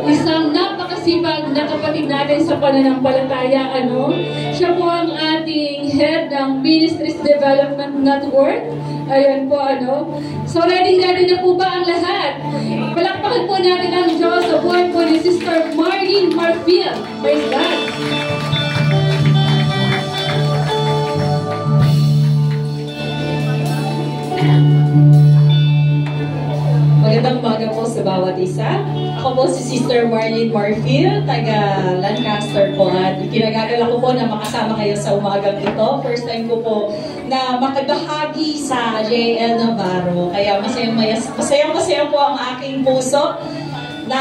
isang napakasipag na kapatid natin sa pananampalataya, Siya po ang ating head ng Ministries Development Network. Ayan po, So, ready na po ba ang lahat? Palakpakan po natin ang Diyos sa buhay po ni Sister Marlene Marfil. Praise God! Magandang umaga po sa bawat isa. Ako po si Sister Marlene Marfil, taga Lancaster po, at kinagagala ko po na makasama kayo sa umagang ito. First time ko po na makibahagi sa JL Navarro. Kaya masayang-masaya po ang aking puso na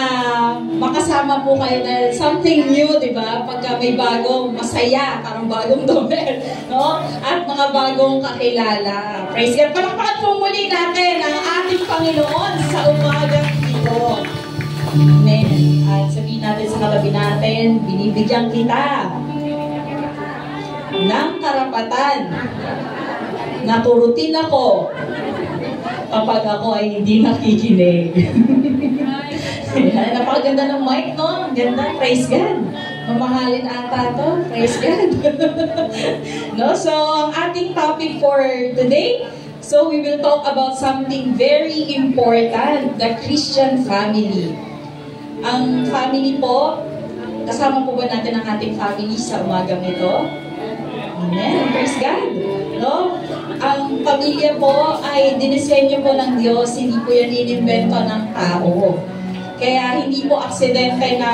makasama po kayo na something new, di ba? Pagka may bagong masaya, parang bagong domer, no? At mga bagong kakilala. Praise God. Palakpakan po muli natin ang ating Panginoon sa umagang ito. Amen. At sabihin natin sa katabi natin, binibigyan kita ng karapatan na turutin ako kapag ako ay hindi nakikinig. Napakaganda ng mic, no? Ganda, praise God. Mamahalin ata to, praise God. No? So, ang ating topic for today, so we will talk about something very important, the Christian family. Ang family po, kasama po ba natin ang ating family sa umagang ito? Amen, praise God. No? Ang pamilya po ay dinisenyo po ng Diyos, hindi po yan inimbento ng tao. Kaya hindi po aksidente na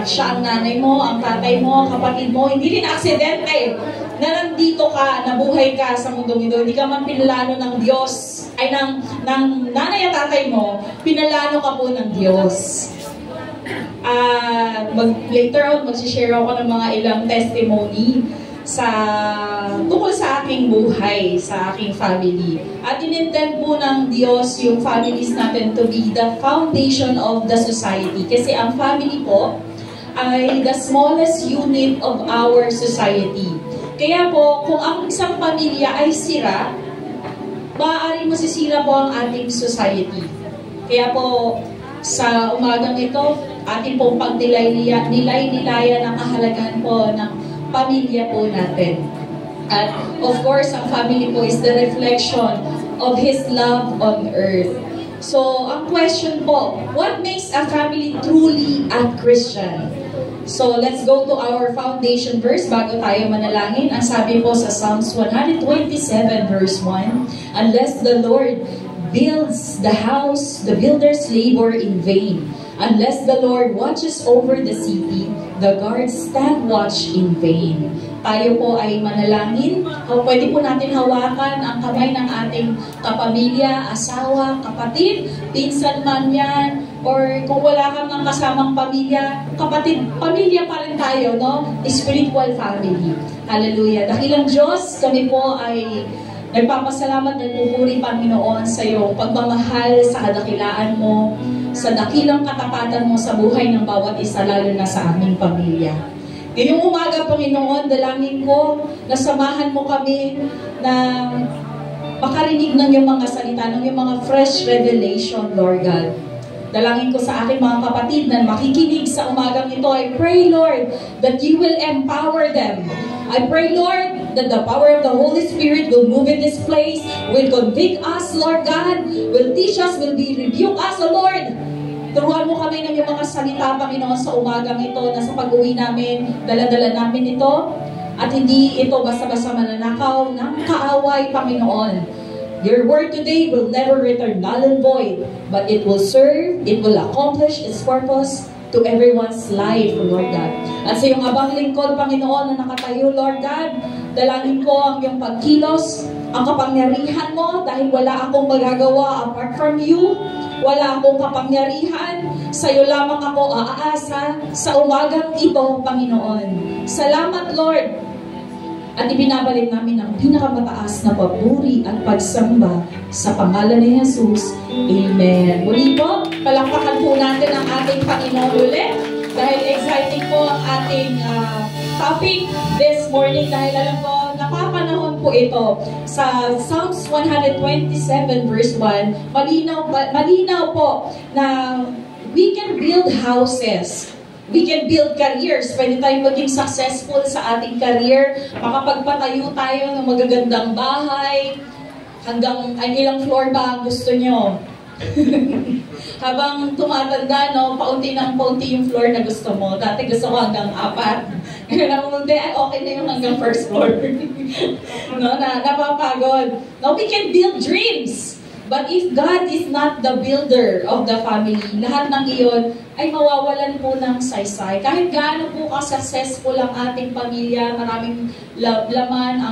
siya ang nanay mo, ang tatay mo, kapatid mo. Hindi rin aksidente na nandito ka, nabuhay ka sa mundong ito. Hindi ka man pinalano ng Diyos, ay ng nanay at tatay mo, pinalano ka po ng Diyos. Later on, mag-share ako ng mga ilang testimony tungkol sa aking buhay, sa aking family. At in-intend po ng Diyos yung families natin to be the foundation of the society. Kasi ang family po ay the smallest unit of our society. Kaya po, kung ang isang pamilya ay sira, maaaring masisira po ang ating society. Kaya po, sa umagang ito, ating pong pagnilayan ang kahalagahan po ng pamilya po natin. At of course, ang family po is the reflection of His love on earth. So, ang question po, what makes a family truly a Christian? So, let's go to our foundation verse bago tayo manalangin. Ang sabi po sa Psalms 127 verse 1, unless the Lord builds the house, the builders labor in vain. Unless the Lord watches over the city, the guards stand watch in vain. Tayo po ay manalangin. Pwede po natin hawakan ang kamay ng ating kapamilya, asawa, kapatid, pinsan man yan, or kung wala kang ng kasamang pamilya, kapatid, pamilya pa rin tayo, no? Spiritual family. Hallelujah. Dakilang Diyos, kami po ay nagpapasalamat at pupuri, Panginoon, sa iyong pagmamahal, sa kadakilaan mo, sa dakilang katapatan mo sa buhay ng bawat isa, lalo na sa aming pamilya. Ngayong umaga, Panginoon, dalangin ko na samahan mo kami na makarinig ng iyong mga salita, ng iyong mga fresh revelation, Lord God. Dalangin ko sa aking mga kapatid na makikinig sa umagang ito. I pray, Lord, that you will empower them. I pray, Lord, that the power of the Holy Spirit will move in this place, will convict us, Lord God, will teach us, will rebuke us, O Lord. Turuan mo kami ng iyong mga salita, Panginoon, sa umagang ito, na sa pag-uwi namin, dala-dala namin ito, at hindi ito basta-basta mananakaw ng kaaway, Panginoon. Your word today will never return null and void, but it will serve, it will accomplish its purpose to everyone's life, Lord God. At sa iyong abang lingkod, Panginoon, na nakatayo, Lord God, dalangin ko ang iyong pagkilos, ang kapangyarihan mo, dahil wala akong magagawa apart from you. Wala akong kapangyarihan. Sa iyo lamang ako aasa sa umagang ito, Panginoon. Salamat, Lord. At ibinabalik namin ang pinakamataas na papuri at pagsamba sa pangalan ni Jesus. Amen. Muli po, palakpakan po natin ang ating Panginoon ulit. Dahil exciting po ang ating topic this morning. Dahil alam ko, napapanahon po ito sa Psalms 127 verse 1. Malinaw po na we can build houses. We can build careers. Pwede tayong maging successful sa ating career. Makapagpatayo tayo ng magagandang bahay. Hanggang ilang floor ba ang gusto nyo? Habang tumatanda, no, paunti ng paunti yung floor na gusto mo. Dati gusto ko hanggang 4. Ngayon, okay na yung hanggang first floor. No, napapagod. No, we can build dreams. But if God is not the builder of the family, lahat ng iyon ay mawawalan po ng saysay. Kahit gaano po ka-successful ang ating pamilya, maraming laman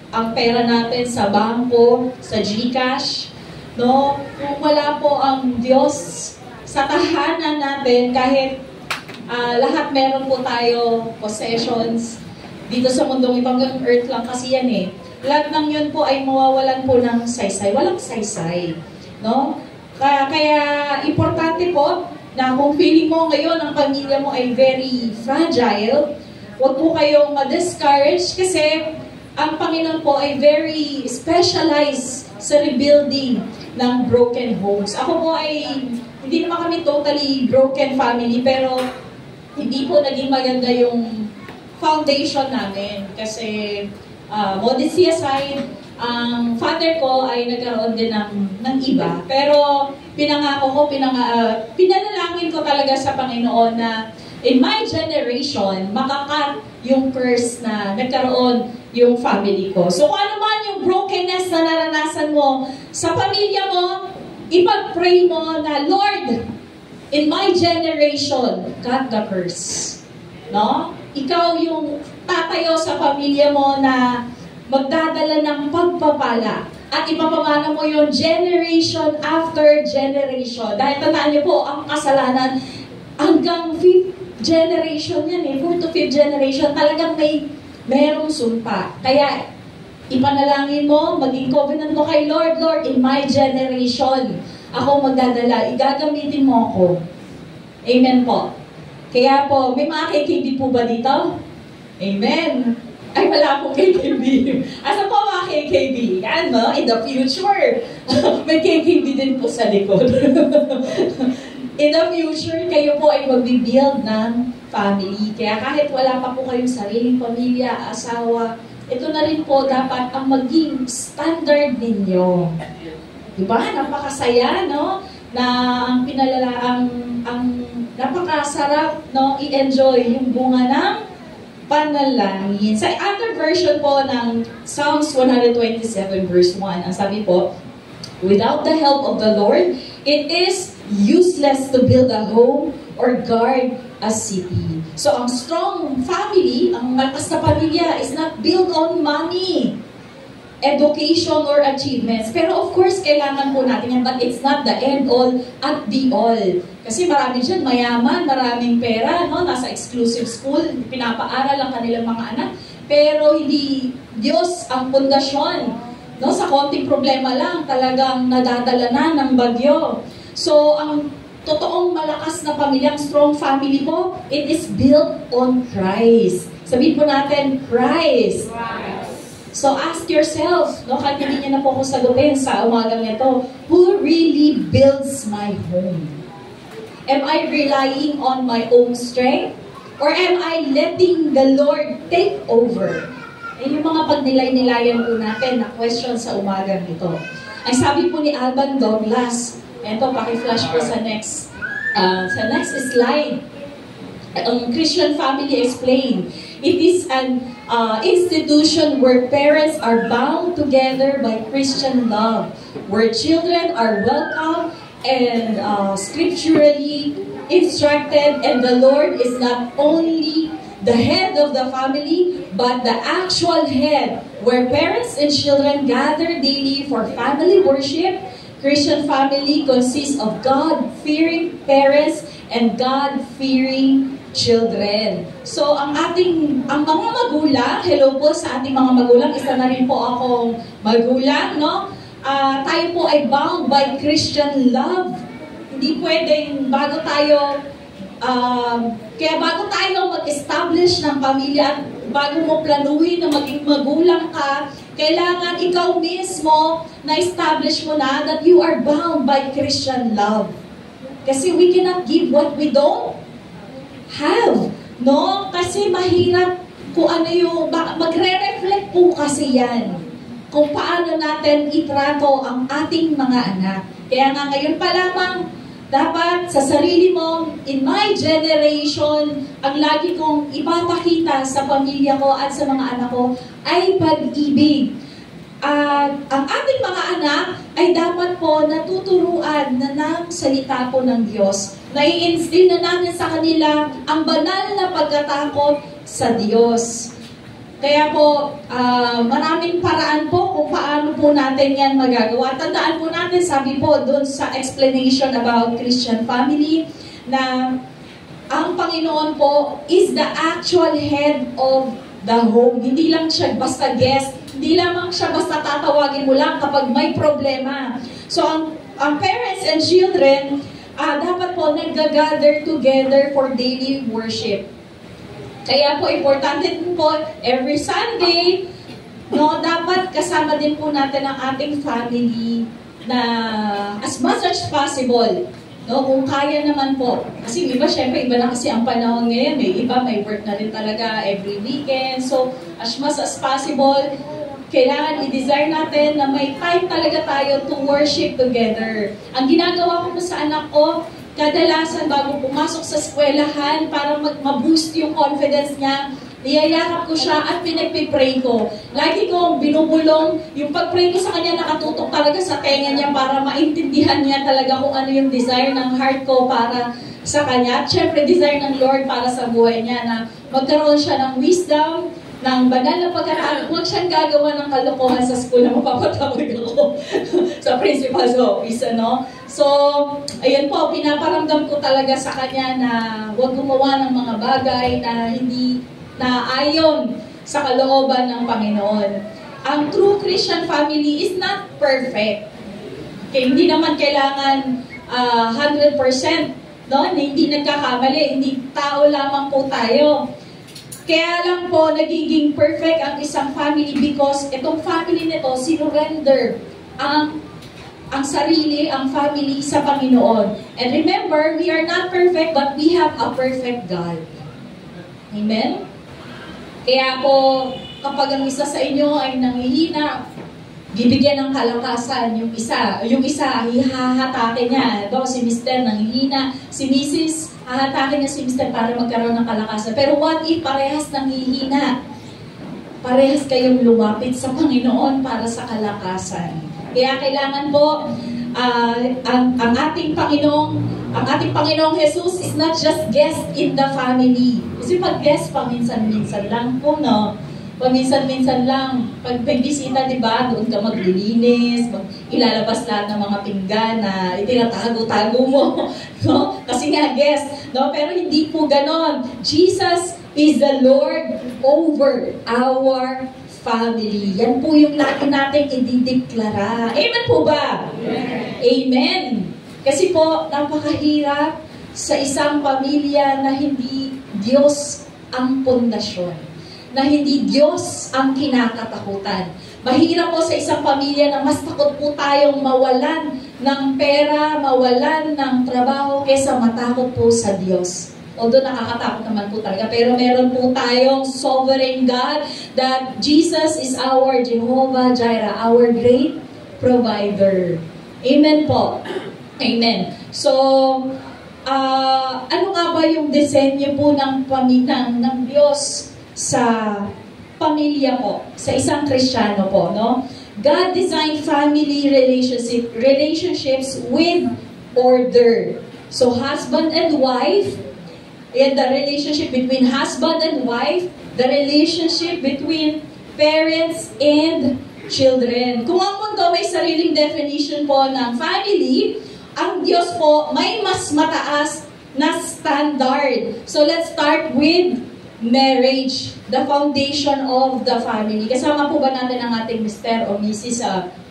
ang pera natin sa bangko, sa GCash, no? Kung wala po ang Diyos sa tahanan natin, kahit lahat meron po tayo, possessions, dito sa mundong ito, hanggang earth lang kasi yan eh. Lahat ng yun po ay mawawalan po ng saysay. Walang saysay. No? Kaya importante po na kung feeling mo ngayon ang pamilya mo ay very fragile, huwag po kayong ma-discourage kasi ang Panginoon po ay very specialized sa rebuilding ng broken homes. Ako po ay, hindi naman kami totally broken family, pero hindi po naging maganda yung foundation namin. Kasi modesty aside, ang father ko ay nagkaroon din ng iba. Pero pinangako ko, pinanalangin ko talaga sa Panginoon na in my generation, makakat yung curse na nagkaroon yung family ko. So kung ano man yung brokenness na naranasan mo sa pamilya mo, ipag-pray mo na, Lord, in my generation, cut the curse. No? Ikaw yung tatayo sa pamilya mo na magdadala ng pagpapala at ipapamana mo yung generation after generation. Dahil tandaan niyo po, ang kasalanan hanggang 5th generation yan eh, 4th to 5th generation, talagang merong sumpa. Kaya ipanalangin mo, maging covenant mo kay Lord, Lord, in my generation, ako magdadala, igagamitin mo ako. Amen po. Kaya po, may mga KKB po ba dito? Amen. Ay, wala po KKB. Asa po mga KKB? Yan, no? In the future. May KKB din po sa likod. In the future, kayo po ay magbibuild ng family. Kaya kahit wala pa po kayong sariling pamilya, asawa, ito na rin po dapat ang maging standard ninyo. Diba? Napakasaya, no? Na ang napakasarap, no? I-enjoy yung bunga ng panalangin. Sa other version po ng Psalms 127 verse 1, ang sabi po, without the help of the Lord, it is useless to build a home or guard a city. So ang strong family, ang malakas na pamilya is not built on money, education, or achievements. Pero of course, kailangan po natin yan, but it's not the end all at the all. Kasi marami dyan, mayaman, maraming pera, no? Nasa exclusive school, pinapaaral ang kanilang mga anak, pero hindi Diyos ang pundasyon. No? Sa konting problema lang, talagang nadadala na ng bagyo. So, ang totoong malakas na pamilyang strong family po, it is built on Christ. Sabihin po natin, Christ. So ask yourself, no, kahit hindi niya na po kung sagutin sa umagang ito, who really builds my home? Am I relying on my own strength? Or am I letting the Lord take over? Yung mga pagnilay-nilayan po natin na question sa umagang ito. Ang sabi po ni Alban Douglas, ito, paki-flash po sa next slide. Ang Christian Family Explained. It is an institution where parents are bound together by Christian love, where children are welcome and scripturally instructed, and the Lord is not only the head of the family, but the actual head, where parents and children gather daily for family worship. Christian family consists of God-fearing parents and God-fearing children. So, ang mga magulang, hello po sa ating mga magulang, isa na rin po akong magulang, no? Tayo po ay bound by Christian love. Hindi pwedeng bago tayo mag-establish ng pamilya at bago mo planuhin na maging magulang ka, kailangan ikaw mismo na-establish mo na that you are bound by Christian love. Kasi we cannot give what we don't have. No? Kasi mahirap kung ano yung, magre-reflect po kasi yan kung paano natin itrato ang ating mga anak. Kaya nga ngayon pa lamang, dapat sa sarili mo, in my generation, ang lagi kong ipapakita sa pamilya ko at sa mga anak ko ay pag-ibig. At ang ating mga anak ay dapat po natuturuan na ng salita po ng Diyos. Nai-instill na namin sa kanila ang banal na pagkatakot sa Diyos. Kaya po, maraming paraan po kung paano po natin yan magagawa. Tandaan po natin, sabi po doon sa explanation about Christian family, na ang Panginoon po is the actual head of the home. Hindi lang siya basta guest, hindi lamang siya basta tatawagin mo lang kapag may problema. So, ang parents and children, dapat po nag-gather together for daily worship. Kaya po, importante din po, every Sunday, no, dapat kasama din po natin ang ating family na as much as possible. No, kung kaya naman po. Kasi iba, syempre, iba na kasi ang panahon ngayon. Iba, may work na rin talaga every weekend. So, as much as possible, kailangan i-desire natin na may time talaga tayo to worship together. Ang ginagawa ko sa anak ko, kadalasan bago pumasok sa eskwelahan para ma-boost yung confidence niya, niyayakap ko siya at pinagpipray ko. Lagi kong binubulong, yung pag-pray ko sa kanya nakatutok talaga sa tenga niya para maintindihan niya talaga kung ano yung desire ng heart ko para sa kanya. At syempre, desire ng Lord para sa buhay niya na magkaroon siya ng wisdom, ng banal na pagkakataon. Huwag siyang gagawa ng kalokohan sa school na mapapatawag ako sa principal's office, ano? So, ayun po, pinaparamdam ko talaga sa kanya na huwag gumawa ng mga bagay na hindi na ayon sa kalooban ng Panginoon. Ang true Christian family is not perfect. Okay, hindi naman kailangan 100%, no? Hindi nagkakamali, hindi tao lamang po tayo. Kaya lang po, nagiging perfect ang isang family because itong family nito, sinurrender ang sarili, ang family sa Panginoon. And remember, we are not perfect, but we have a perfect God. Amen? Kaya po, kapag ang isa sa inyo ay nanghihina, bibigyan ng kalakasan yung isa. Yung isa, hihahatakin niya. Ito, si Mr. nanghihina, si Mrs. hahatakin niya si Mr. para magkaroon ng kalakasan. Pero what if parehas nanghihina? Parehas kayong lumapit sa Panginoon para sa kalakasan. Kaya kailangan po, ang ating Panginoong Jesus is not just guest in the family. Kasi pag guest, paminsan-minsan lang po, no? Paminsan-minsan lang. Pag may bisita, di ba, doon ka maglilinis, ilalabas lahat ng mga pinggan na itinatago-tago mo. No? Kasi nga, guest. No? Pero hindi po ganon. Jesus is the Lord over our family. Yan po yung lagi natin idideklara. Amen po ba? Amen. Amen. Kasi po, napakahirap sa isang pamilya na hindi Diyos ang pundasyon, na hindi Diyos ang kinakatakutan. Mahirap po sa isang pamilya na mas takot po tayong mawalan ng pera, mawalan ng trabaho, kaysa matakot po sa Diyos. Although nakakatakot naman po talaga, pero meron po tayong sovereign God that Jesus is our Jehovah Jireh, our great provider. Amen po. Amen. So, ano nga ba yung disenyo po ng Diyos sa pamilya po, sa isang Kristiyano po, no? God designed family relationships with order. So, husband and wife, and the relationship between husband and wife, the relationship between parents and children. Kung ang mundo may sariling definition po ng family, ang Diyos po may mas mataas na standard. So, let's start with marriage, the foundation of the family. Kasama po ba natin ang ating Mr. o Mrs.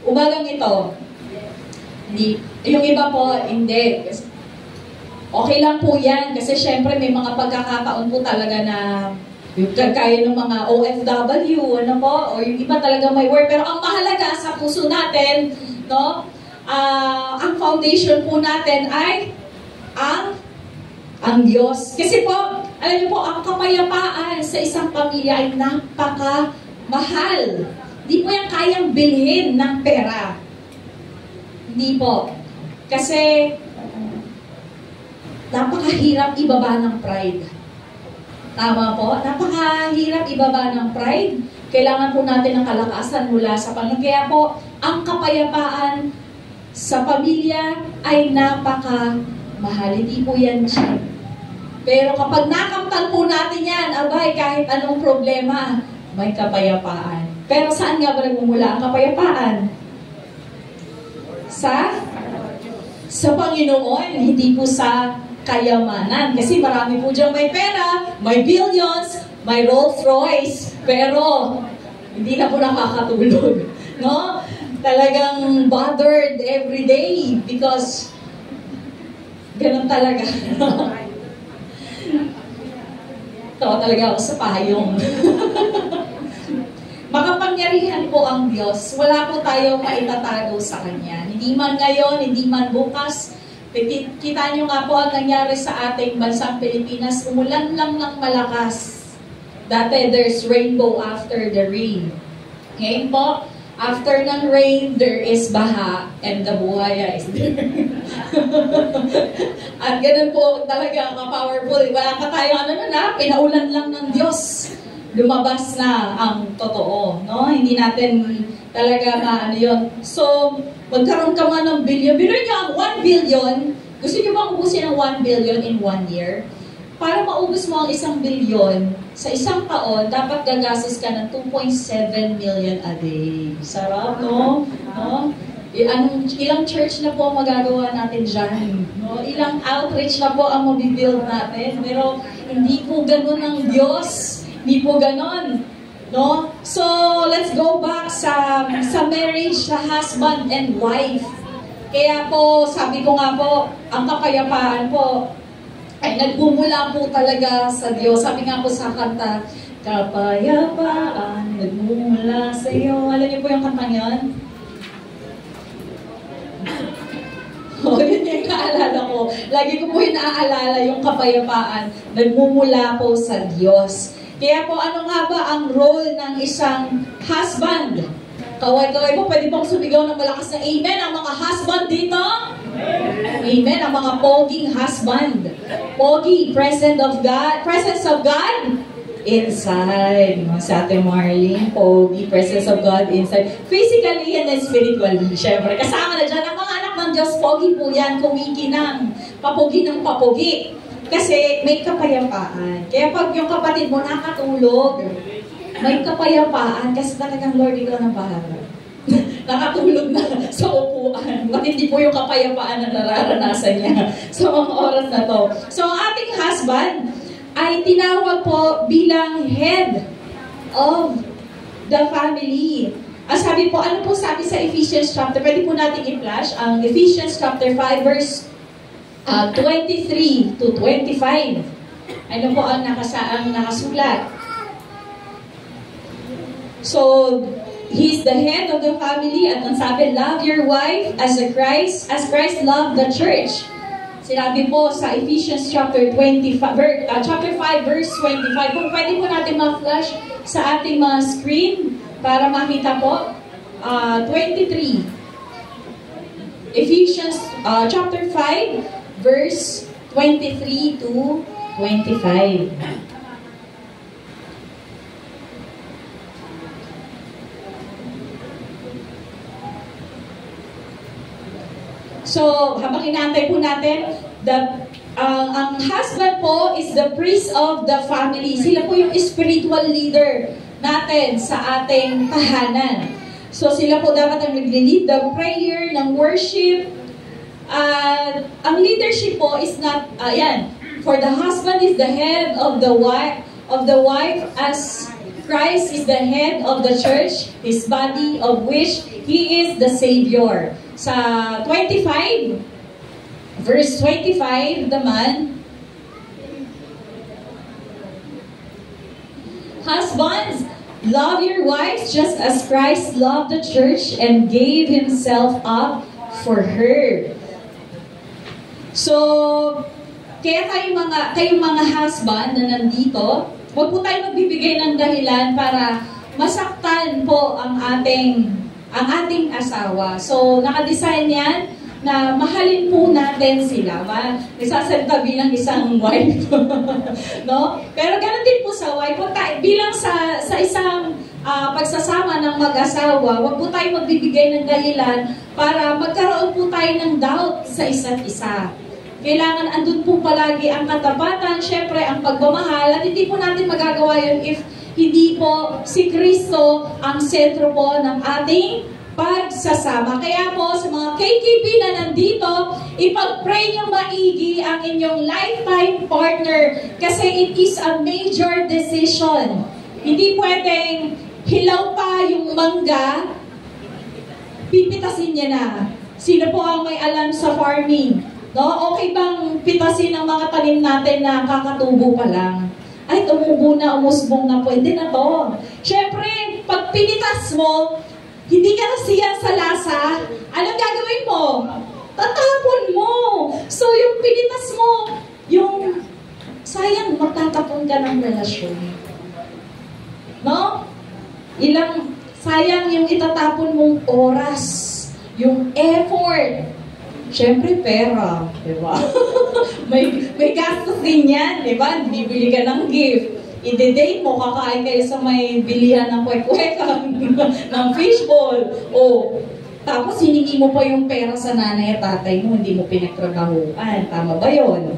Umagang ito? Hindi. Yung iba po, hindi. Okay lang po yan, kasi syempre may mga pagkakataon po talaga na yung kagaya ng mga OFW, ano po, o yung iba talaga may work. Pero ang mahalaga sa puso natin, no, ang foundation po natin ay ang Diyos. Kasi po, alam niyo po, ang kapayapaan sa isang pamilya ay napakamahal. Hindi po yan kayang bilhin ng pera. Hindi po. Kasi, napakahirap ibaba ng pride. Tama po? Napakahirap ibaba ng pride. Kailangan po natin ng kalakasan mula sa Panginoon. Kaya po, ang kapayapaan sa pamilya ay napakamahal. Hindi po yan cheap. Pero kapag nakamtan po natin yan, abay, kahit anong problema, may kapayapaan. Pero saan nga ba nagmumula ang kapayapaan? Sa Panginoon, hindi po sa kayamanan. Kasi marami po dyan may pera, may billions, may Rolls Royce, pero hindi na po nakakatulog. No? Talagang bothered every day because ganun talaga. Tawa talaga ako sa payong. Makapangyarihan po ang Diyos. Wala po tayong maitatago sa Kanya. Hindi man ngayon, hindi man bukas. Kita nyo nga po ang nangyari sa ating bansang Pilipinas. Umulan lang ng malakas. Dati, there's rainbow after the rain. Ngayon po, after ng rain, there is baha, and the buhaya is there. At ganun po talaga ka-powerful. Wala pa tayo, pinaulan lang ng Diyos. Lumabas na ang totoo. No? Hindi natin talaga maano yun. So, magkaroon ka man ng billion. Biruin nyo ang 1 billion. Gusto nyo bang ubusin ang 1 billion in 1 year? Para maubos mo ang 1 billion, sa isang taon, dapat gagastos ka ng 2.7 million a day. Sarap, no? No? Ilang church na po ang magagawa natin dyan? No? Ilang outreach na po ang mabibuild natin? Pero hindi po ganun ang Diyos. Hindi po ganun. No? So, let's go back sa marriage, sa husband and wife. Kaya po, sabi ko nga po, ang kapayapaan po, ay nagmumula po talaga sa Diyos. Sabi nga po sa kanta, kapayapaan, nagmumula sa iyo. Alam niyo po yung kanta niyan? Yun yung naalala ko. Lagi ko po yung naaalala yung kapayapaan, nagmumula po sa Diyos. Kaya po, ano nga ba ang role ng isang husband? Kaway-kaway po, pwede pong sumigaw ng malakas na amen ang mga husband dito? Amen, ang mga poging husband. Pogi, presence of God inside. Sa Ate Marlene, pogi, presence of God inside. Physically and spiritually, syempre. Kasama na dyan ang mga anak ng Diyos, pogi po yan, kumikinang, papogi ng papogi. Kasi may kapayapaan. Kaya pag yung kapatid mo nakatulog, may kapayapaan kasi talagang Lord, ikaw na bahala. Nakatulog na sa upuan. Matindi po yung kapayapaan na nararanasan niya sa mga oras na to. So, ang ating husband ay tinawag po bilang head of the family. Ang sabi po, ano po sabi sa Ephesians chapter, pwede po natin i-flash, ang Ephesians chapter 5 verse 23 to 25. Ano po ang nakasulat? So, He's the head of the family at ang sabi, love your wife as Christ loved the church. Sinabi po sa Ephesians chapter 5 verse 25. Kung pwede po natin ma-flash sa ating mga screen para makita po. 23. Ephesians chapter 5 verse 23 to 25. So, habang inaantay po natin, ang husband po is the priest of the family. Sila po yung spiritual leader natin sa ating tahanan. So, sila po dapat ang nag-lead the prayer, ng worship. Ang leadership po is not, for the husband is the head of the wife as Christ is the head of the church, His body of which He is the Savior. Sa 25, verse 25 naman, husbands, love your wives just as Christ loved the church and gave Himself up for her. So, Kaya kayong mga husband na nandito, huwag po tayo magbibigay ng dahilan para masaktan po ang ating asawa. So, nakadesign yan na mahalin po natin sila. Nagsasalita bilang isang wife. No? Pero ganoon din po sa wife. Bilang sa isang pagsasama ng mag-asawa, huwag po tayo magbibigay ng dahilan para magkaroon po tayo ng doubt sa isa't isa. Kailangan andun po palagi ang katapatan, syempre ang pagmamahal, at hindi po natin magagawa yun if hindi po si Kristo ang sentro po ng ating pagsasama. Kaya po sa mga KKB na nandito, ipag-pray nyo maigi ang inyong lifetime partner kasi it is a major decision. Hindi pwedeng hilaw pa yung mangga, pipitasin niya na. Sino po ang may alam sa farming? No? Okay bang pitasin ang mga tanim natin na kakatubo pa lang? Ay, tumubo na, umusbong na, pwede na to. Siyempre, pag pinitas mo, hindi ka nasiyan sa lasa, anong gagawin mo? Tatapon mo. So, yung pinitas mo, yung sayang, magtatapon ka ng relasyon. No? Sayang yung itatapon mong oras, yung effort. Siyempre, pera, di ba? may gastos din yan, di ba? Bibili ka ng gift. I-date mo, kakain kayo sa may bilihan ng kwek-kwekang, ng fishball. O, tapos hiningi mo pa yung pera sa nanay at tatay mo, hindi mo pinagtrabahuan. Tama ba yun?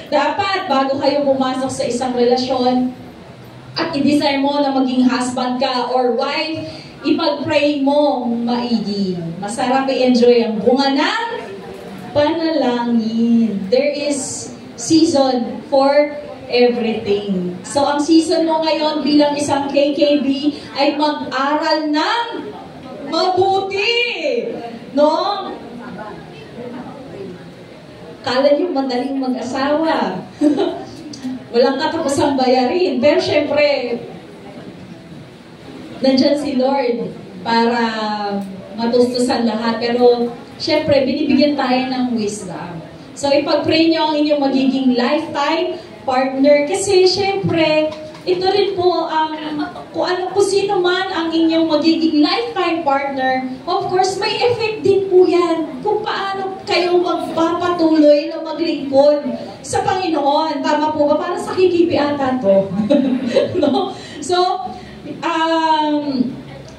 Dapat, bago kayo pumasok sa isang relasyon, at i-desire mo na maging husband ka or wife, ipag-pray mo maigi. Masarap i-enjoy ang bunga ng panalangin. There is season for everything. So, ang season mo ngayon bilang isang KKB ay mag-aral ng mabuti. No? Kala niyo madaling mag-asawa. Walang katapusang bayarin. Pero syempre, nandyan si Lord para matustusan lahat. Pero syempre, binibigyan tayo ng wisdom. So, ipag-pray nyo ang inyong magiging lifetime partner. Kasi syempre, ito rin po ang, kung sino man ang inyong magiging lifetime partner, of course, may effect din po yan kung paano kayo magpapatuloy na maglingkod sa Panginoon. Tama po ba? Para sa kikipi ata to. No? So,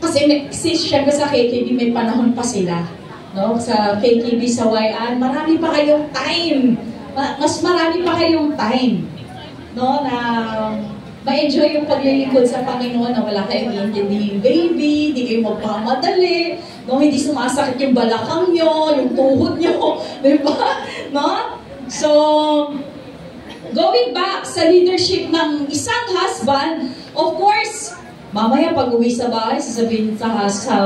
kasi syempre sa KKB may panahon pa sila. No? Sa KKB sa YN, marami pa kayong time. Mas marami pa kayong time. No? Na ma-enjoy yung paglilingkod sa Panginoon na wala kayong iintindihing baby, hindi kayo magpamadali, no? Hindi sumasakit yung balakang nyo, yung tuhod nyo, di ba? No? So, going back sa leadership ng isang husband, of course, mamaya pag uwi sa bahay, sasabihin sa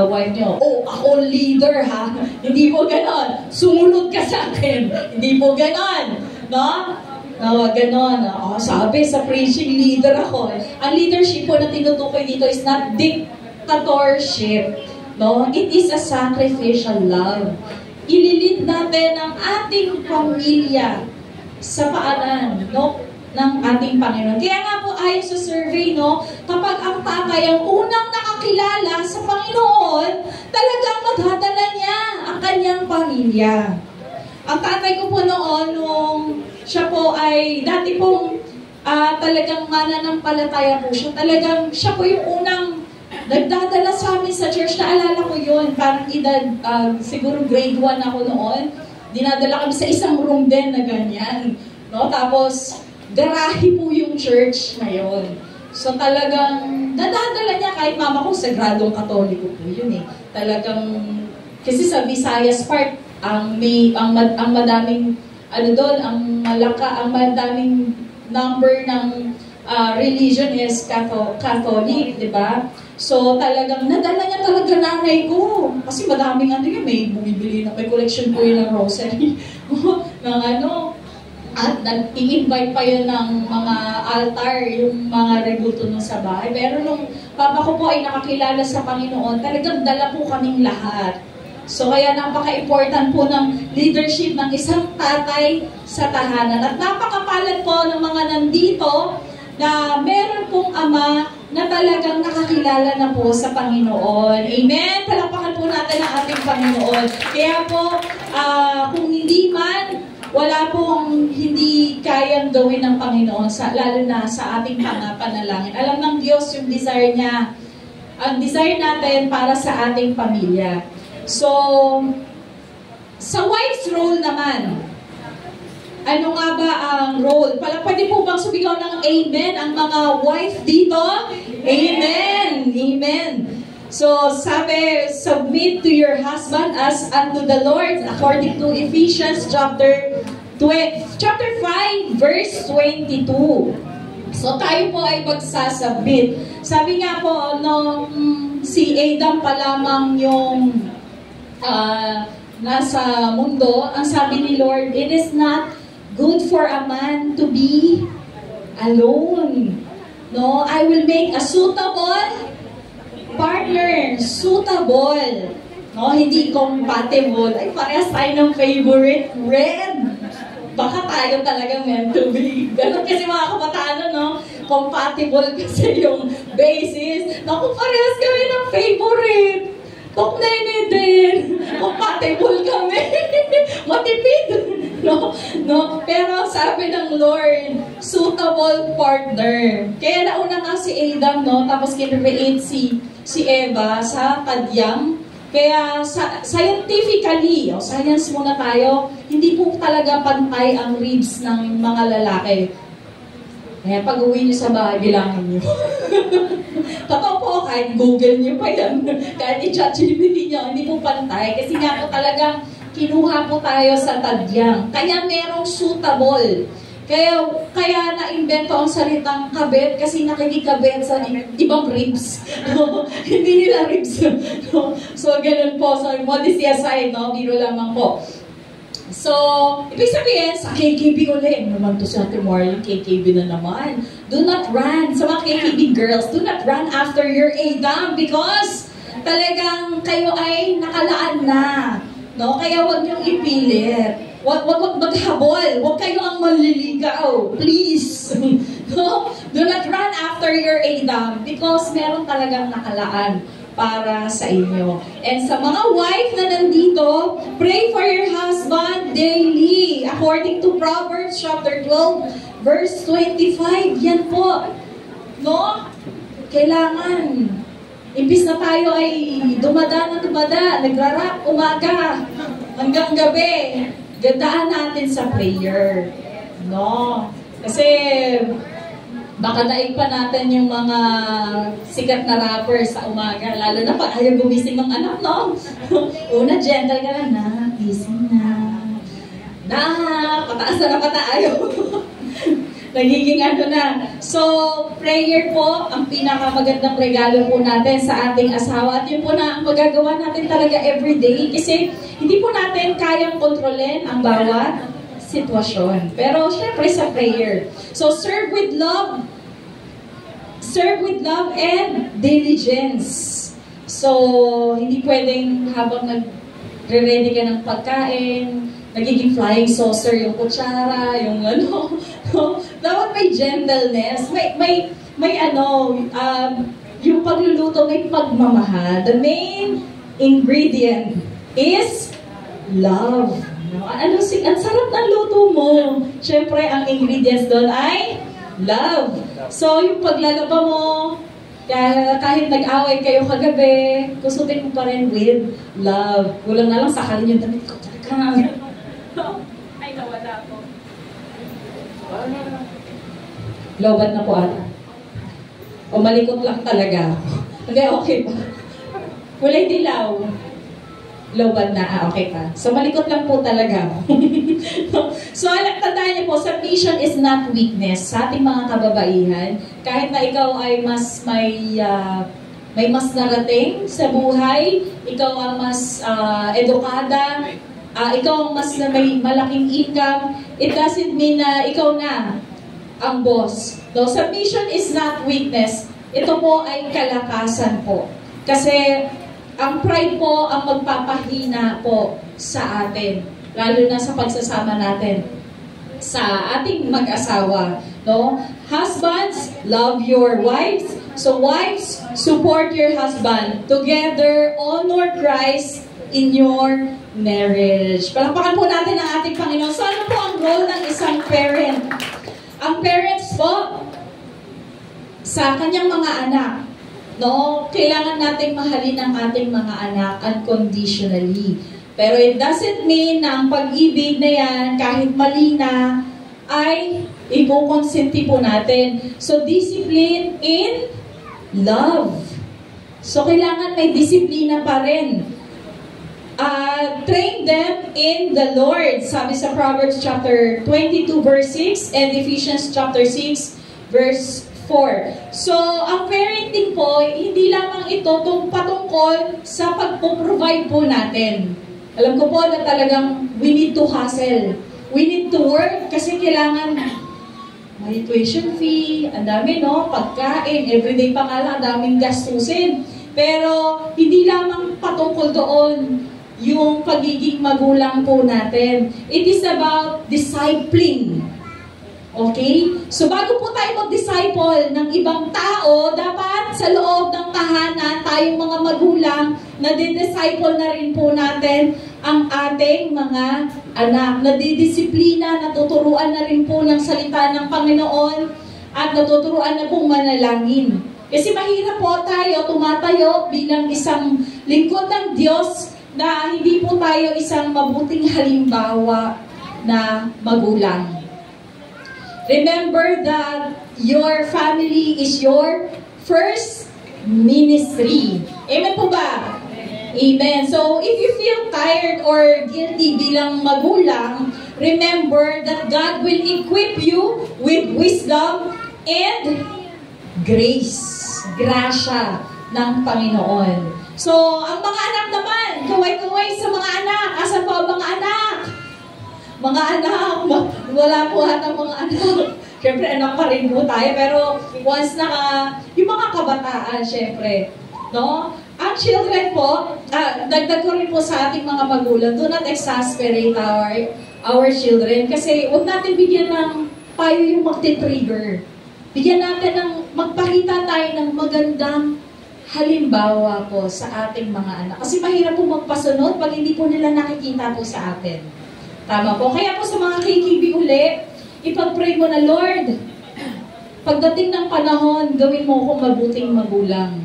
wife nyo, oh, ako leader ha, hindi po ganon, sumunod ka sa akin, hindi po ganon, no? Ganon. Sabi, sa preaching leader ako. Ang leadership po na tinutukoy dito is not dictatorship. No? It is a sacrificial love. Ililid natin ang ating pamilya sa paanan, no, ng ating Panginoon. Kaya nga po ayon sa survey, no, kapag ang tatay ang unang nakakilala sa Panginoon, talagang magdadala niya ang kanyang pamilya. Ang tatay ko po noon, nung siya po ay dati pong talagang mananampalataya po siya. Talagang siya po yung unang nagdadala sa amin sa church. Naalala ko yun, parang edad, siguro grade 1 ako noon. Dinadala kami sa isang room din na ganyan. No? Tapos, garahe po yung church ngayon. So talagang nadadala niya kahit mama ko, sagradong katoliko po yun eh. Talagang, kasi sa Visayas part, ang madaming ang madaming number ng religion is Catholic, di ba? So talagang nadala niya talaga nanay ko. Kasi madaming may bumibili na, may collection po yun ng rosary. At nag-i-invite pa yun ng mga altar, yung mga rebuto nung sa bahay. Pero nung papa ko po ay nakakilala sa Panginoon, talagang dala po kaming lahat. So kaya napaka-important po ng leadership ng isang tatay sa tahanan. At napakapalad po ng mga nandito na meron pong ama na talagang nakakilala na po sa Panginoon. Amen? Palakpakan po natin ang ating Panginoon. Kaya po, kung hindi man, wala pong hindi kayang gawin ng Panginoon, lalo na sa ating mga panalangin. Alam ng Diyos yung desire niya, ang desire natin para sa ating pamilya. So, sa wife's role naman, ano nga ba ang role? Pwede po bang sumigaw ng amen ang mga wife dito? Amen! Amen! So, sabi, submit to your husband as unto the Lord, according to Ephesians chapter 5, verse 22. So, tayo po ay magsasubmit. Sabi nga po, nung si Adam pa lamang yung nasa mundo, ang sabi ni Lord, it is not good for a man to be alone. No, I will make a suitable partner, suitable, no, hindi compatible. Ay, parehas tayo ng favorite, red. Baka tayo talaga meant to be. Ganun kasi mga kabataan, no? Compatible kasi yung basis. Naku, parehas kami ng favorite. Tok nene din. Compatible kami. Matipid. No? Pero sabi ng Lord, suitable partner. Kaya nauna nga si Adam, no? Tapos kinreate si Eva sa kadyang. Kaya scientifically, science muna tayo, hindi po talaga pantay ang ribs ng mga lalaki. Kaya pag-uwi niyo sa bahay, bilangin niyo. Totoo po, kahit Google niyo pa yan, kahit i-ChatGPT niyo, hindi po pantay. Kasi nga po talagang kinuha po tayo sa tadyang. Kaya merong suitable. Kaya na-invento ang salitang kabit kasi nakikikabit sa ibang ribs. Hindi nila ribs. So, ganun po. So, modesty aside, no? Biro lamang po. So, ibig sabihin, sa KKB ulit. Naman to si Ate Marlene, KKB na naman. Do not run. Sa mga KKB girls, do not run after your Adam because talagang kayo ay nakalaan na. No? Kaya huwag niyong ipilit. Huwag maghabol. Huwag kayo ang manliligaw. Please. No? Do not run after your Adam because meron talagang nakalaan para sa inyo. And sa mga wife na nandito, pray for your husband daily. According to Proverbs chapter 12, verse 25. Yan po. No? Kailangan. Imbis na tayo ay dumada, nagrarap, umaga, hanggang gabi. Gandaan natin sa prayer. No? Kasi baka daig pa natin yung mga sikat na rappers sa umaga. Lalo na pag ayaw gumising ng anak, no? Una, gentle ka na, gising na. Pataas na tayo. Nagiging ano na. So, prayer po, ang pinakamagandang regalo po natin sa ating asawa. At yun po na ang magagawa natin talaga everyday. Kasi hindi po natin kayang kontrolin ang bawat sitwasyon. Pero syempre sa prayer. So, serve with love and diligence. So, hindi pwedeng habang nagre-ready ka ng pagkain, nagiging flying saucer yung kutsara, yung ano. Dapat may gentleness, may ano, yung pagluluto may pagmamahal. The main ingredient is love. Ang sarap ng luto mo. Siyempre, ang ingredients doon ay love. So, yung paglalaba mo, kahit nag-away kayo kagabi, kusutin mo pa rin with love. Kulang na lang sakalin yung damit ko. Ay, nawala po. Lobat na po ata. O malikot lang talaga. Hindi, okay pa. Kulay dilaw. Lobat na, okay pa. So malikot lang po talaga. So tandaan niyo po, submission is not weakness. Sa ating mga kababaihan, kahit na ikaw ay mas may mas narating sa buhay, ikaw ang mas edukada, ikaw ang mas may malaking income, it doesn't mean na ikaw na ang boss. No, submission is not weakness. Ito po ay kalakasan po. Kasi ang pride po ang magpapahina po sa atin. lalo na sa pagsasama natin sa ating mag-asawa, no? Husbands, love your wives. So wives, support your husband. Together, honor Christ in your marriage. Palakpakan po natin ang ating Panginoon. So ano po ang role ng isang parent? Ang parents po, sa kanyang mga anak, no, kailangan nating mahalin ang ating mga anak unconditionally. Pero it doesn't mean na ang pag-ibig na yan, kahit mali na, ay ipokonsenti po natin. So, discipline in love. So, kailangan may disiplina pa rin. Train them in the Lord. Sabi sa Proverbs chapter 22 verse 6 and Ephesians chapter 6 verse 4. So, ang parenting po, hindi lamang ito patungkol sa pagpo-provide po natin. Alam ko po na talagang we need to hustle. We need to work kasi kailangan may tuition fee, ang dami, no? Pagkain, everyday pa nga lang, ang daming gastusin. Pero, hindi lamang patungkol doon yung pagiging magulang po natin. It is about discipling. Okay? So, bago po tayo mag-disciple ng ibang tao, dapat sa loob ng tahanan, tayong mga magulang, na-disciple na rin po natin ang ating mga anak. Nadidisiplina, natuturuan na rin po ng salita ng Panginoon, at natuturuan na pong manalangin. Kasi mahirap po tayo tumatayo bilang isang lingkod ng Diyos na hindi po tayo isang mabuting halimbawa na magulang. Remember that your family is your first ministry. Amen po ba? Amen. So, if you feel tired or guilty bilang magulang, remember that God will equip you with wisdom and grace. Grasya ng Panginoon. So, ang mga anak naman, kaway-kaway sa mga anak. Asan po ang mga anak? Mga anak, wala po hatang mga anak. Siyempre, anak pa rin po tayo. Pero once yung mga kabataan, siyempre, no? Ang children po, dagdag ko rin po sa ating mga magulang, do not exasperate our children. Kasi huwag natin bigyan ng payo yung magte-trigger. Bigyan natin ng, magpakita tayo ng magandang halimbawa po sa ating mga anak. Kasi mahirap po magpasunod pag hindi po nila nakikita po sa atin. Tama po. Kaya po sa mga KKB uli, ipag-pray mo na, Lord, pagdating ng panahon, gawin mo akong mabuting magulang.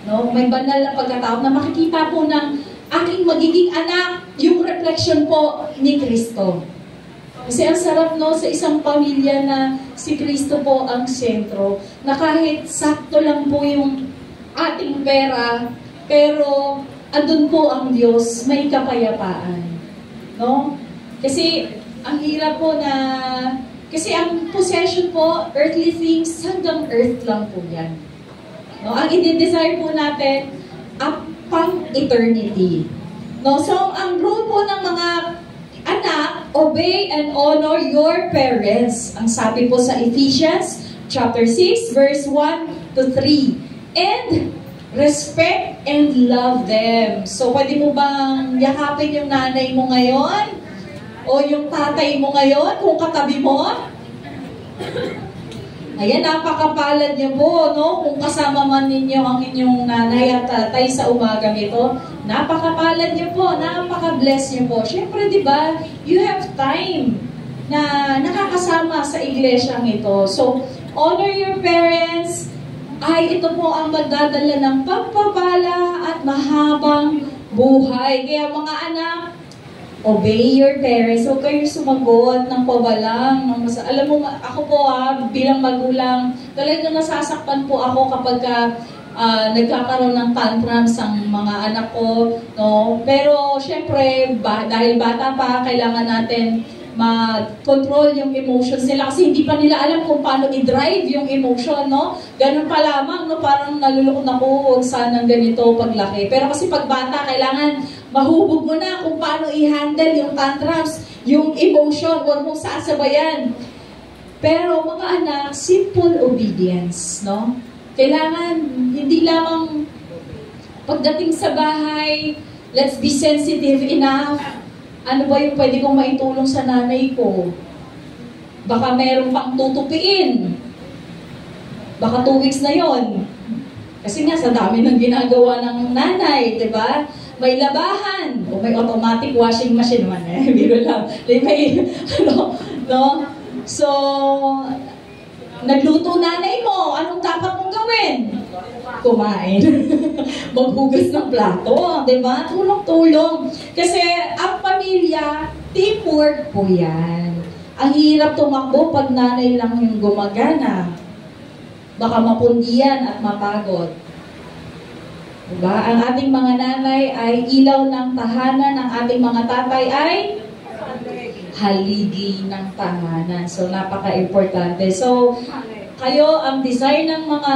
No? May banal na pagkatao na makikita po ng aking magiging anak, yung reflection po ni Kristo. Kasi ang sarap, no, sa isang pamilya na si Kristo po ang sentro, na kahit sakto lang po yung ating pera, pero andun po ang Diyos, may kapayapaan. No? Kasi ang hirap po na, kasi ang possession po, earthly things, hanggang earth lang po yan. No? Ang i-desire po natin, pang eternity. No? So, ang role po ng mga anak, obey and honor your parents. Ang sabi po sa Ephesians chapter 6, verse 1 to 3. And respect and love them. So, pwede mo bang yakapin yung nanay mo ngayon? O yung tatay mo ngayon, kung katabi mo? Ayan, napakapalad niyo po, no? Kung kasama man ninyo ang inyong nanay at tatay sa umagang ito, napakapalad niyo po, napaka-bless niyo po. Siyempre, di ba, you have time na nakakasama sa iglesyang ito. So, honor your parents. Ay, ito po ang magdadala ng pagpapala at mahabang buhay. Kaya mga anak, obey your parents. Huwag kayong sumagot ng pabalang. Alam mo, ako po bilang magulang, talagang nasasaktan po ako kapag nagkakaroon ng tantrums ang mga anak ko. No? Pero, syempre, dahil bata pa, kailangan natin ma-control yung emotions nila kasi hindi pa nila alam kung paano i-drive yung emotion, no? Ganun pa lamang, no? Parang nalulukod ako, huwag sanang ganito paglaki. Pero kasi pag bata, kailangan mahubog mo na kung paano i-handle yung tantrums, yung emotion, huwag mong sasabayan. Pero mga anak, simple obedience, no? Kailangan, hindi lamang pagdating sa bahay, let's be sensitive enough Ano ba yung pwede kong maitulong sa nanay ko? Baka meron pang tutupiin. Baka 2 weeks na yon. Kasi nga, sa dami ng ginagawa ng nanay, di ba? May labahan, o may automatic washing machine naman eh. Biro lang. May, ano, no? So, nagluto nanay mo, anong dapat mong gawin? Kumain. Maghugas ng plato, di ba? Tulong-tulong. Kasi ang pamilya, teamwork po yan. Ang hirap tumakbo pag nanay lang yung gumagana. Baka mapundiyan at mapagod. Diba? Ang ating mga nanay ay ilaw ng tahanan, ang ating mga tatay ay haligi ng tahanan. So, napaka-importante. So, kayo, ang desire ng mga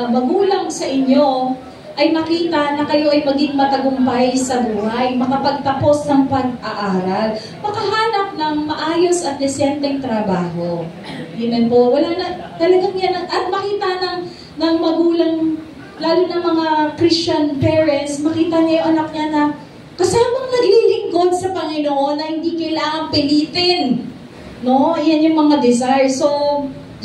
magulang sa inyo ay makita na kayo ay maging matagumpay sa buhay, makapagtapos ng pag-aaral, makahanap ng maayos at desenteng trabaho. Amen po. Wala na, talagang yan. At makita ng magulang, lalo na mga Christian parents, makita niya yung anak niya na kasamang naglilingkod sa Panginoon na hindi kailangan pilitin. No? Yan yung mga desire. So,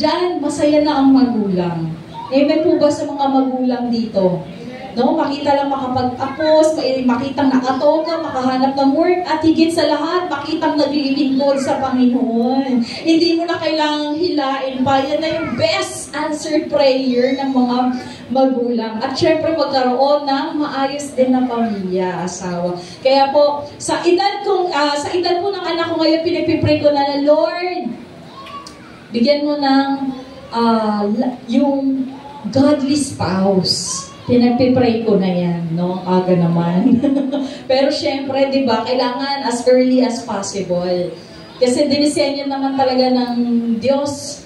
diyan, masaya na ang magulang. Amen po ba sa mga magulang dito? No, makita lang makapag-apos, makitang nakatoga, makahanap ng work, at higit sa lahat, makitang naglilingkod sa Panginoon. Hindi mo na kailangang hilain pa. Yan na yung best answered prayer ng mga magulang. At syempre, magkaroon ng maayos din na pamilya, asawa. Kaya po, sa edad po ng anak ko ngayon, pinagpipray ko na, Lord, bigyan mo ng yung godly spouse. Pinagpipray ko na yan, no? Aga naman. Pero syempre, di ba, kailangan as early as possible. Kasi dinisenyo naman talaga ng Diyos,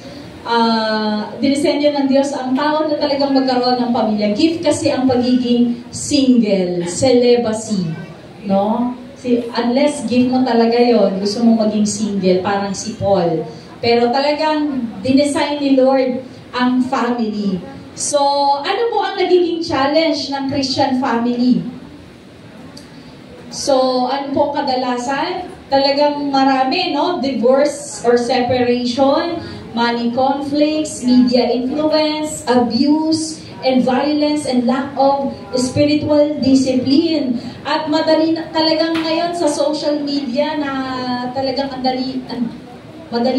dinisenyo ng Diyos ang tao na talagang magkaroon ng pamilya. Gift kasi ang pagiging single, celibacy, no? Unless gift mo talaga yon, gusto mo maging single, parang si Paul. Pero talagang dinesign ni Lord ang family. So, ano po ang nagiging challenge ng Christian family? So, ano po kadalasan? Talagang marami, no? Divorce or separation, money conflicts, media influence, abuse, and violence, and lack of spiritual discipline. At madali na, talagang ngayon sa social media na talagang madali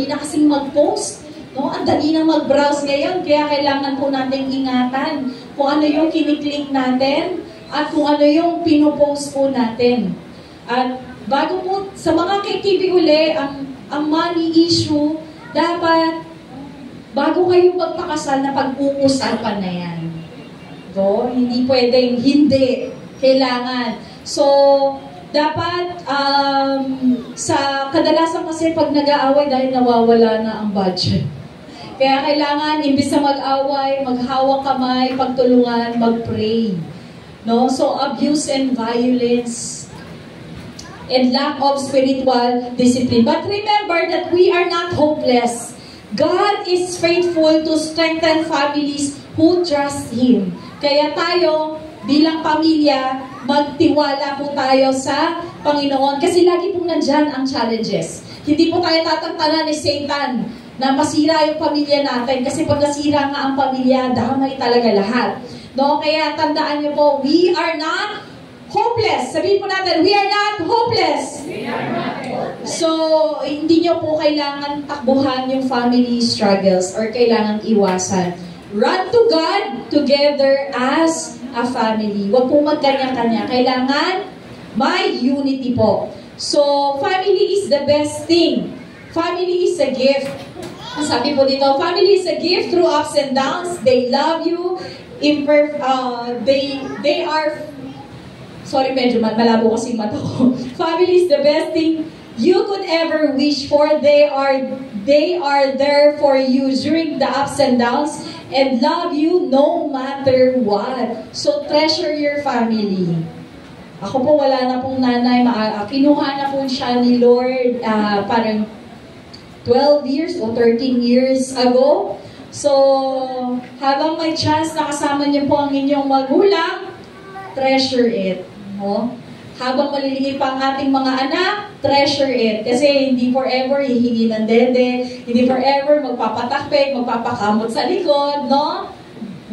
na kasing mag-post. No, ang dali na mag-browse ngayon, kaya kailangan po nating ingatan kung ano yung kiniklik natin at kung ano yung pinopost po natin. At bago po, sa mga KTV uli, ang money issue, dapat bago kayo magpakasal na pag-uusapan na yan. So, hindi pwedeng hindi. Kailangan. So, dapat, sa kadalasan kasi pag nag-aaway dahil nawawala na ang budget. Kaya kailangan, imbis na mag-away, maghawak kamay, pagtulungan, mag-pray. No? So, abuse and violence and lack of spiritual discipline. But remember that we are not hopeless. God is faithful to strengthen families who trust Him. Kaya tayo, bilang pamilya, magtiwala po tayo sa Panginoon. Kasi lagi pong nandyan ang challenges. Hindi po tayo tatantanan ni Satan na masira yung pamilya natin. Kasi pag nasira nga ang pamilya, damay talaga lahat. No? Kaya tandaan niyo po, we are not hopeless. Sabihin po natin, we are not hopeless. We are not hopeless. So, hindi niyo po kailangan takbuhan yung family struggles or kailangan iwasan. Run to God together as a family. Huwag po magkanya-kanya. Kailangan may unity po. So, family is the best thing. Family is a gift. Sabi po dito, family is a gift through ups and downs. They love you. They are... Sorry, medyo malabo kasi mata ko. Family is the best thing you could ever wish for. They are there for you during the ups and downs and love you no matter what. So, treasure your family. Ako po, wala na pong nanay. Kinuha na po siya ni Lord parang 12 years o 13 years ago. So, habang may chance na kasama niyo po ang inyong magulang, treasure it. No? Habang maliliit pa ang ating mga anak, treasure it. Kasi hindi forever hihingi ng dede, hindi forever magpapatakpik, magpapakamot sa likod, no?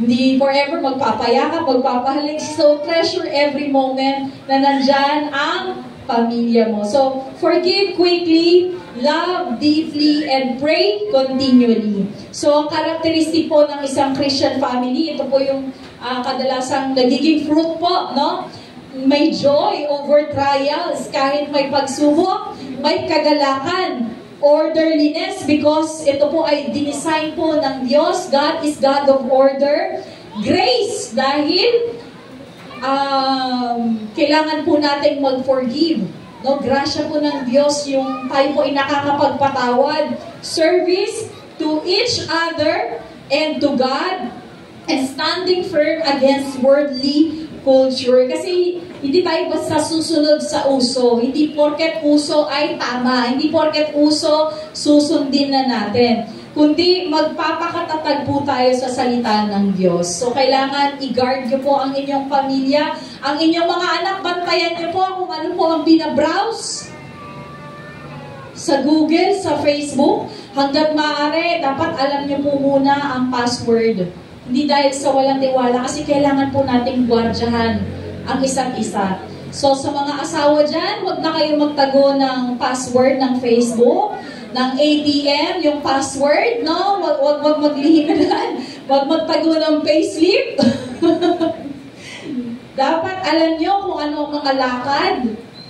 Hindi forever magpapayakap, magpapahalik. So, treasure every moment na nandyan ang pamilya mo. So, forgive quickly, love deeply, and pray continually. So, ang karakteristik po ng isang Christian family, ito po yung kadalasang nagiging fruit po, no? May joy over trials, kahit may pagsubok, may kagalakan, orderliness, because ito po ay dinesign po ng Diyos. God is God of order. Grace, dahil kailangan po natin mag-forgive. No, grasya po ng Diyos yung tayo po ay nakakapagpatawad. Service to each other and to God, and standing firm against worldly culture. Kasi hindi tayo basta susunod sa uso. Hindi porket uso ay tama. Hindi porket uso, susundin na natin. Kundi magpapakatatag po tayo sa salita ng Diyos. So, kailangan i-guard nyo po ang inyong pamilya. Ang inyong mga anak, bantayan nyo po kung ano po ang binabrowse sa Google, sa Facebook. Hanggat maaari, dapat alam nyo po muna ang password. Hindi dahil sa walang tiwala, kasi kailangan po nating gwardyahan ang isa't isa. So, sa mga asawa dyan, huwag na kayo magtago ng password ng Facebook, ng ATM, yung password, no? Huwag maglihim na. Huwag magtago ng payslip. Dapat alam nyo kung ano ang mga lakad,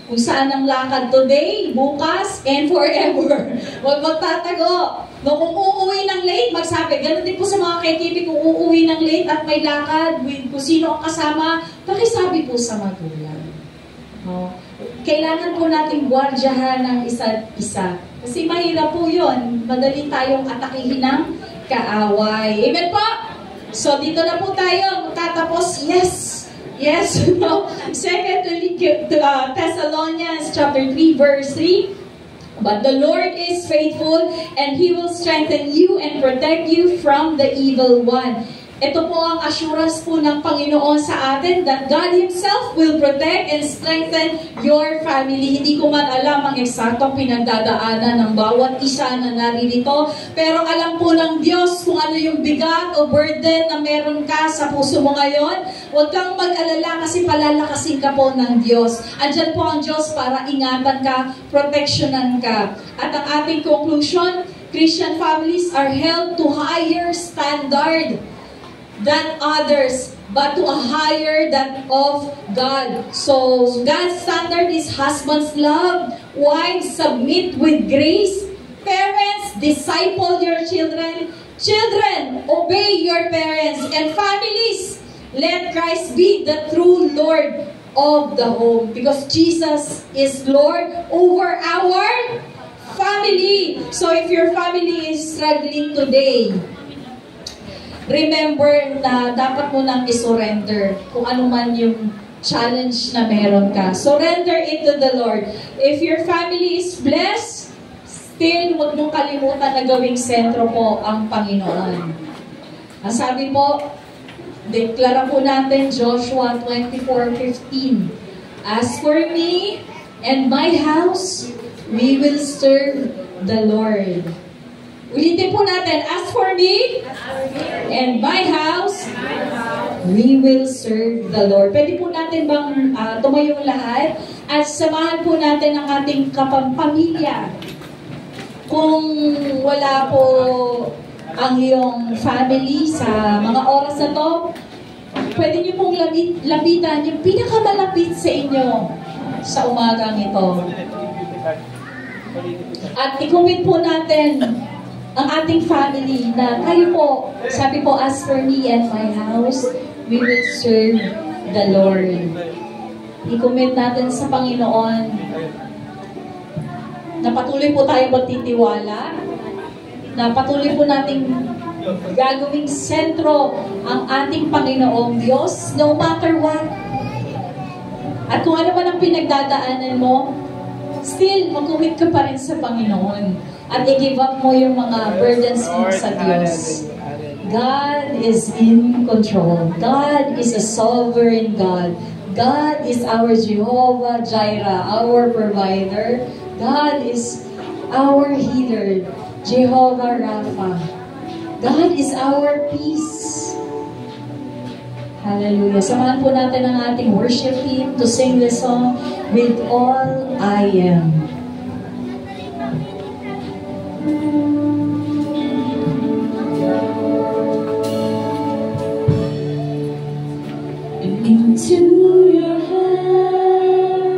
kung saan ang lakad today, bukas, and forever. Huwag magtatago. No, kung uuwi ng late, magsabi. Ganun din po sa mga KTP, kung uuwi ng late at may lakad, kung sino ang kasama, pakisabi po sa magulang. No? Kailangan po nating gwardyahan ng isa't isa. Kasi mahirap po yun. Madali tayong atakihin ng kaaway. Amen po? So, dito na po tayo. Magtatapos, yes. Yes. No? 2 Thessalonians chapter 3, verse 3. But the Lord is faithful, and He will strengthen you and protect you from the evil one. Ito po ang assurance po ng Panginoon sa atin that God Himself will protect and strengthen your family. Hindi ko man alam ang eksaktong pinagdadaanan ng bawat isa na naririto, pero alam po ng Diyos kung ano yung bigat o burden na meron ka sa puso mo ngayon. Huwag kang mag-alala kasi palalakasin ka po ng Diyos. Andyan po ang Diyos para ingatan ka, proteksyonan ka. At ang ating conclusion, Christian families are held to higher standard than others, but to a higher than of God. So, God's standard is husbands love, wives submit with grace, parents disciple your children, children obey your parents, and families let Christ be the true Lord of the home, because Jesus is Lord over our family. So, if your family is struggling today, remember na dapat mo nang isurrender kung ano man yung challenge na meron ka. Surrender it to the Lord. If your family is blessed, still huwag mong kalimutan na gawing sentro po ang Panginoon. Ang sabi po, deklara po natin Joshua 24:15. As for me and my house, we will serve the Lord. Ulitin po natin, as for me and my house, we will serve the Lord. Pwede po natin bang tumayong lahat at samahan po natin ang ating kapamilya. Kung wala po ang iyong family sa mga oras na to, pwede niyo pong lapitan yung pinakamalapit sa inyo sa umagang ito. At i-commit po natin ang ating family na kayo po, sabi po, as for me and my house, we will serve the Lord. I-commit natin sa Panginoon na patuloy po tayo magtitiwala, na patuloy po nating gagawing sentro ang ating Panginoong Diyos, no matter what. At kung ano man ang pinagdadaanan mo, still, mag-commit ka pa rin sa Panginoon. At i-give up mo yung mga burdens mo sa Diyos. God is in control. God is a sovereign God. God is our Jehovah Jireh, our provider. God is our healer, Jehovah Rapha. God is our peace. Hallelujah. Samahan po natin ang ating worship team to sing this song, With All I Am. Into your hands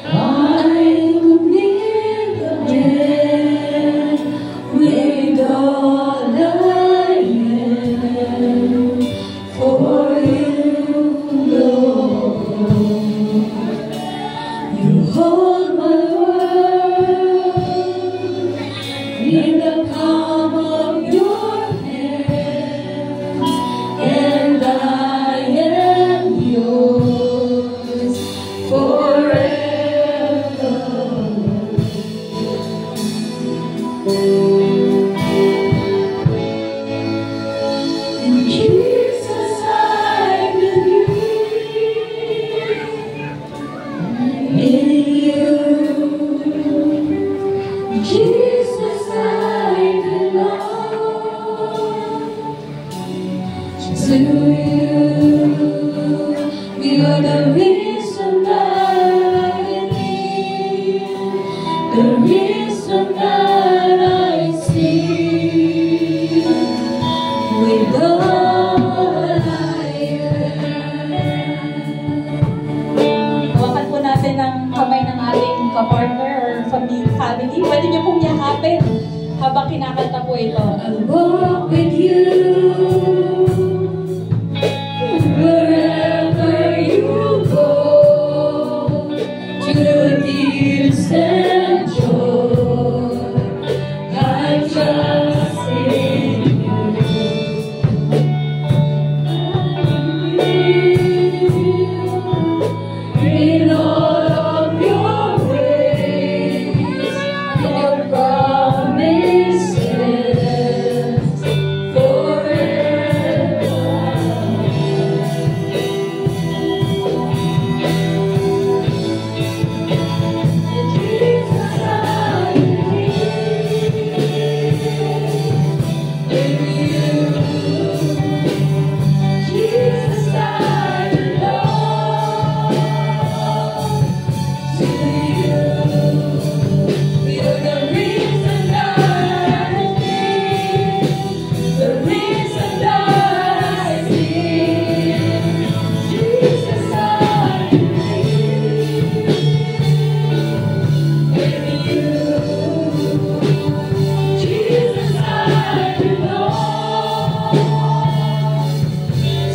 I commit again, with all I am, for you, Lord. You hold my world in the palm of your hand, and I am yours forever. In Jesus I believe, in you, Jesus I belong. To you, you're the reason that I live, the reason that I see, with all I am. Hawakan po natin ang kamay ng ating kapartner or family. Pwede niyo pong yakapin habang kinakanta po ito. I'll walk with you wherever you go, to the distant shore. I trust in you. In all of your ways, your promises forever. Jesus, I believe in you. Jesus, I belong to you. You're the reason that I live, the reason that I sing. Jesus, I believe in you. Jesus, I belong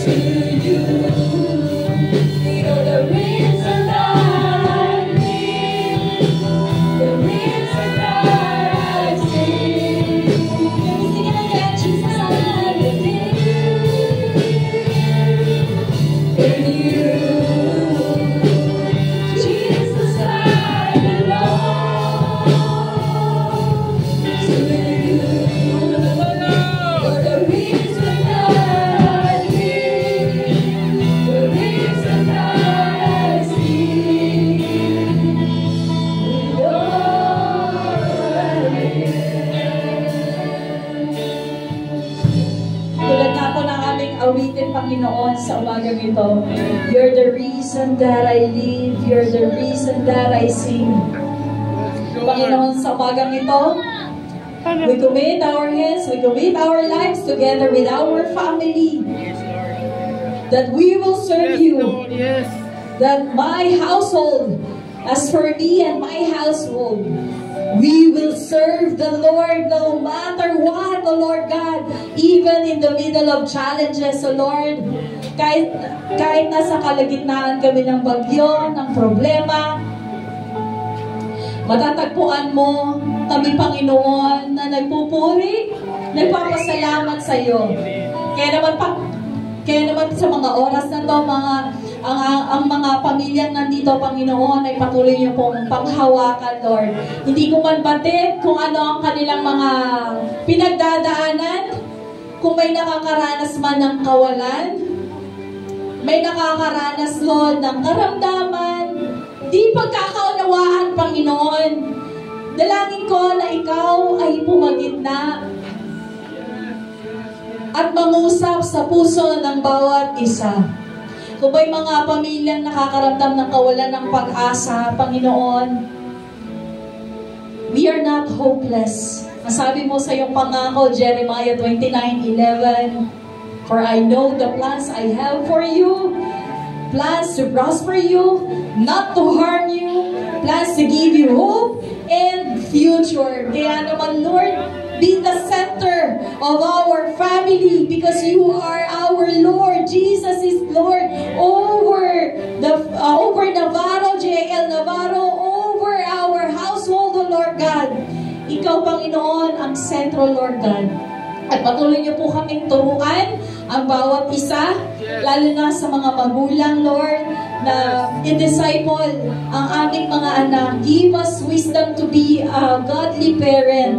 to you. You're the reason that I live, the reason that I sing. Can we sing it again? Jesus, I believe in you. Jesus, I belong to you. You're the reason that I live, the reason that I sing. With all I am. Tulad nga po ng aming awitin, Panginoon, sa umagang ito. You're the reason that I live, you're the reason that I sing. Panginoon, sa umagang ito, we commit our hands, we commit our lives together with our family, that we will serve you, that my household, as for me and my household, we will serve the Lord no matter what, O Lord God, even in the middle of challenges, O Lord. Kahit nasa kalagitnaan kami ng bagyo, ng problema, matatagpuan mo kami, Panginoon, na nagpupuri, nagpapasalamat sa iyo. Kaya naman sa mga oras na to, ang mga pamilyang nandito, Panginoon, ay patuloy niyo pong panghawakan, Lord. Hindi ko man batid kung ano ang kanilang mga pinagdadaanan, kung may nakakaranas man ng kawalan. may nakakaranas, Lord, ng karamdaman, di pagkakaunawaan, Panginoon. Dalangin ko na ikaw ay pumagitna at mangusap sa puso ng bawat isa. Kung may mga pamilyang nakakaramdam ng kawalan ng pag-asa, Panginoon, we are not hopeless. Masabi mo sa iyong pangako, Jeremiah 29:11, for I know the plans I have for you, plans to prosper you, not to harm you, plans to give you hope and future. Kaya naman, Lord, be the center of our family because you are our Lord. Jesus is Lord over Navarro, J.L. Navarro, over our household, O Lord God. Ikaw, Panginoon, ang sentro, Lord God. At patuloy niyo po kaming turuan ang bawat isa, lalo na sa mga magulang, Lord, na i-disciple ang aming mga anak. Give us wisdom to be a godly parent.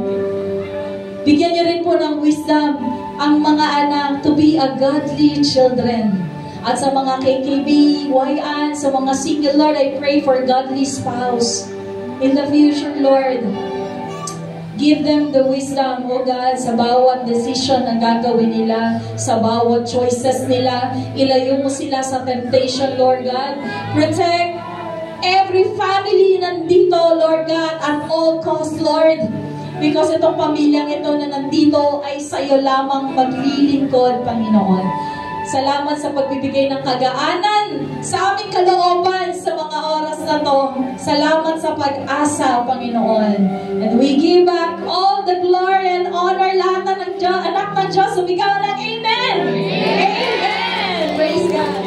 Bigyan niyo rin po ng wisdom ang mga anak to be a godly children. At sa mga KKB, YN, sa mga single, Lord, I pray for godly spouse in the future, Lord. Give them the wisdom, O God, sa bawat decision na gagawin nila, sa bawat choices nila. Ilayo mo sila sa temptation, Lord God. Protect every family nandito, Lord God, at all costs, Lord. Because itong pamilyang ito na nandito ay sa iyo lamang maglilingkod, Panginoon. Salamat sa pagbibigay ng kagaanan sa aming kalooban sa mga oras na to. Salamat sa pag-asa, Panginoon. And we give back all the glory and honor lahat ng anak ng Diyos. Sumigaw ng Amen! Amen! Praise God!